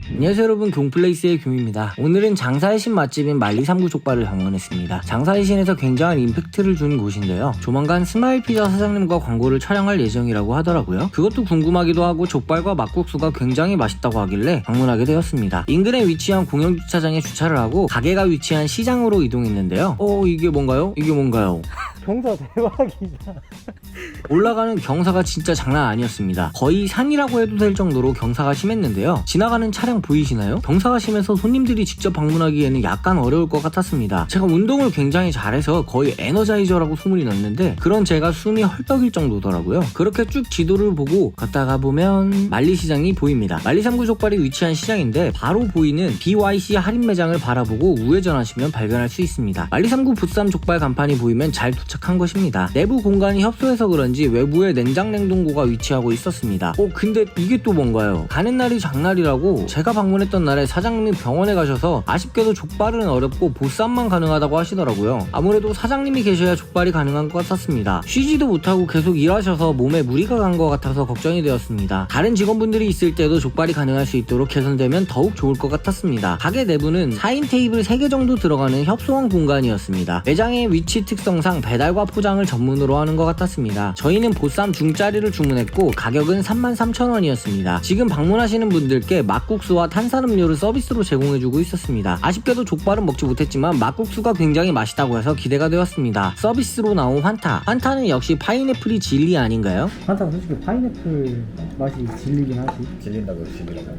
안녕하세요 여러분, 경플레이스의 경입니다. 오늘은 장사의 신 맛집인 만리삼구 족발을 방문했습니다. 장사의 신에서 굉장한 임팩트를 준 곳인데요, 조만간 스마일피자 사장님과 광고를 촬영할 예정이라고 하더라고요. 그것도 궁금하기도 하고 족발과 막국수가 굉장히 맛있다고 하길래 방문하게 되었습니다. 인근에 위치한 공영주차장에 주차를 하고 가게가 위치한 시장으로 이동했는데요. 이게 뭔가요? 이게 뭔가요? 경사 대박이다. 올라가는 경사가 진짜 장난 아니었습니다. 거의 산이라고 해도 될 정도로 경사가 심했는데요. 지나가는 차량 보이시나요? 경사가 심해서 손님들이 직접 방문하기에는 약간 어려울 것 같았습니다. 제가 운동을 굉장히 잘해서 거의 에너자이저라고 소문이 났는데 그런 제가 숨이 헐떡일 정도더라고요. 그렇게 쭉 지도를 보고 걷다가 보면 만리시장이 보입니다. 만리삼구 족발이 위치한 시장인데 바로 보이는 BYC 할인 매장을 바라보고 우회전하시면 발견할 수 있습니다. 만리삼구 보쌈 족발 간판이 보이면 잘 도착한 것입니다. 내부 공간이 협소해서 그런지 외부에 냉장 냉동고가 위치하고 있었습니다. 근데 이게 또 뭔가요? 가는 날이 장날이라고 제가 방문했던 날에 사장님이 병원에 가셔서 아쉽게도 족발은 어렵고 보쌈만 가능하다고 하시더라고요. 아무래도 사장님이 계셔야 족발이 가능한 것 같았습니다. 쉬지도 못하고 계속 일하셔서 몸에 무리가 간 것 같아서 걱정이 되었습니다. 다른 직원분들이 있을 때도 족발이 가능할 수 있도록 개선되면 더욱 좋을 것 같았습니다. 가게 내부는 4인 테이블 3개 정도 들어가는 협소한 공간이었습니다. 매장의 위치 특성상 배달과 포장을 전문으로 하는 것 같았습니다. 저희는 보쌈 중짜리를 주문했고 가격은 33,000원이었습니다. 지금 방문하시는 분들께 막국수와 탄산음료를 서비스로 제공해주고 있었습니다. 아쉽게도 족발은 먹지 못했지만 막국수가 굉장히 맛있다고 해서 기대가 되었습니다. 서비스로 나온 환타는 역시 파인애플이 진리 아닌가요? 환타가 솔직히 파인애플 맛이 질리긴 하지. 질린다고 질리라고.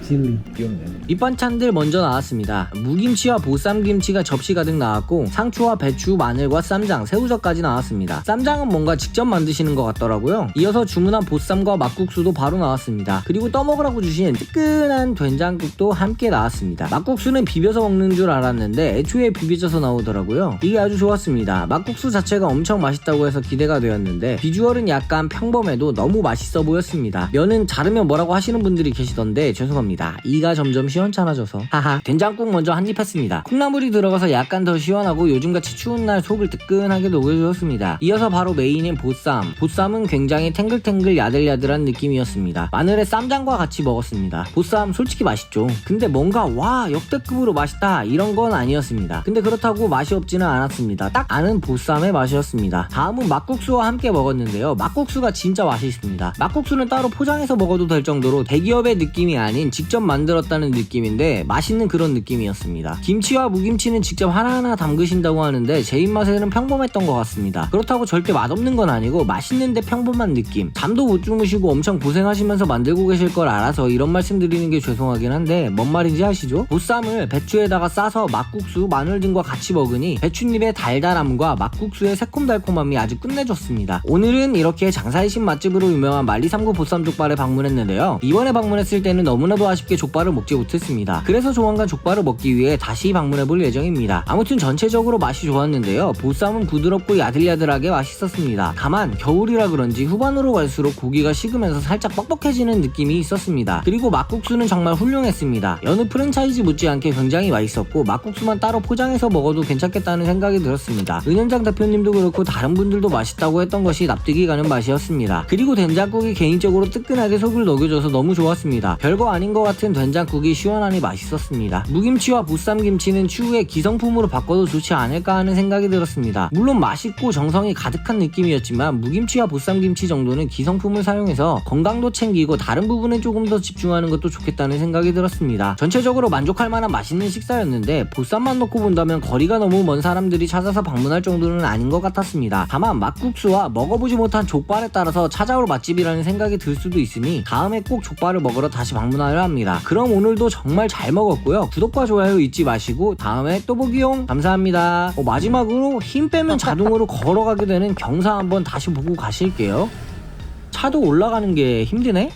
질리. 귀엽네. 밑반찬들 먼저 나왔습니다. 무김치와 보쌈김치가 접시 가득 나왔고 상추와 배추, 마늘과 쌈장, 새우젓까지 나왔습니다. 쌈장은 뭔가 직접 만드시는 것 같더라고요. 이어서 주문한 보쌈과 막국수도 바로 나왔습니다. 그리고 떠먹으라고 주신 뜨끈한 된장국도 함께 나왔습니다. 막국수는 비벼서 먹는 줄 알았는데 애초에 비벼져서 나오더라고요. 이게 아주 좋았습니다. 막국수 자체가 엄청 맛있다고 해서 기대가 되었는데 비주얼은 약간 평범해도 너무 맛있어 보였습니다. 면은 자르면 뭐라고 하시는 분들이 계시던데 죄송합니다. 이가 점점 시원찮아져서 하하. 된장국 먼저 한입 했습니다. 콩나물이 들어가서 약간 더 시원하고 요즘같이 추운 날 속을 뜨끈하게 녹여주었습니다. 이어서 바로 메인인 보쌈은 굉장히 탱글탱글 야들야들한 느낌이었습니다. 마늘에 쌈장과 같이 먹었습니다. 보쌈 솔직히 맛있죠. 근데 뭔가 와 역대급으로 맛있다 이런 건 아니었습니다. 근데 그렇다고 맛이 없지는 않았습니다. 딱 아는 보쌈의 맛이었습니다. 다음은 막국수와 함께 먹었는데요, 막국수가 진짜 맛있습니다. 막국수는 따로 포장해서 먹어도 될 정도로 대기업의 느낌이 아닌 직접 만들었다는 느낌인데 맛있는 그런 느낌이었습니다. 김치와 무김치는 직접 하나하나 담그신다고 하는데 제 입맛에는 평범했던 것 같습니다. 그렇다고 절대 맛없는 건 아니고 맛있는데 평범한 느낌. 잠도 못 주무시고 엄청 고생하시면서 만들고 계실 걸 알아서 이런 말씀 드리는 게 죄송하긴 한데 뭔 말인지 아시죠? 보쌈을 배추에다가 싸서 막국수, 마늘 등과 같이 먹으니 배추잎의 달달함과 막국수의 새콤달콤함이 아주 끝내줬습니다. 오늘은 이렇게 장사의 신 맛집으로 유명한 만리삼구 보쌈족발에 방문했는데요, 이번에 방문했을 때는 너무나도 아쉽게 족발을 먹지 못했습니다. 그래서 조만간 족발을 먹기 위해 다시 방문해볼 예정입니다. 아무튼 전체적으로 맛이 좋았는데요, 보쌈은 부드럽고 야들야들하게 맛있었습니다. 다만 겨울이라 그런지 후반으로 갈수록 고기가 식으면서 살짝 뻑뻑해지는 느낌이 있었습니다. 그리고 막국수는 정말 훌륭했습니다. 여느 프랜차이즈 못지않게 굉장히 맛있었고 막국수만 따로 포장해서 먹어도 괜찮겠다는 생각이 들었습니다. 은현장 대표님도 그렇고 다른 분들도 맛있다고 했던 것이 납득이 가는 맛이었습니다. 그리고 된장국이 개인적으로 뜨끈하게 속을 녹여줘서 너무 좋았습니다. 별거 아닌 것 같은 된장국이 시원하니 맛있었습니다. 무김치와 보쌈김치는 추후에 기성품으로 바꿔도 좋지 않을까 하는 생각이 들었습니다. 물론 맛있고 정성이 가득한 느낌이었지만 무김치와 보쌈김치 정도는 기성품을 사용해서 건강도 챙기고 다른 부분에 조금 더 집중하는 것도 좋겠다는 생각이 들었습니다. 전체적으로 만족할 만한 맛있는 식사였는데 보쌈만 놓고 본다면 거리가 너무 먼 사람들이 찾아서 방문할 정도는 아닌 것 같았습니다. 다만 막국수와 먹어보지 못한 족발에 따라서 찾아올 맛집이라는 생각이 들 수도 있으니 다음에 꼭 족발을 먹으러 다시 방문하려 합니다. 그럼 오늘도 정말 잘 먹었고요, 구독과 좋아요 잊지 마시고 다음에 또 보기용. 감사합니다. 마지막으로 힘 빼면 자동으로 걸어가게 되는 경사 한번 다시 보고 가실게요. 차도 올라가는 게 힘드네?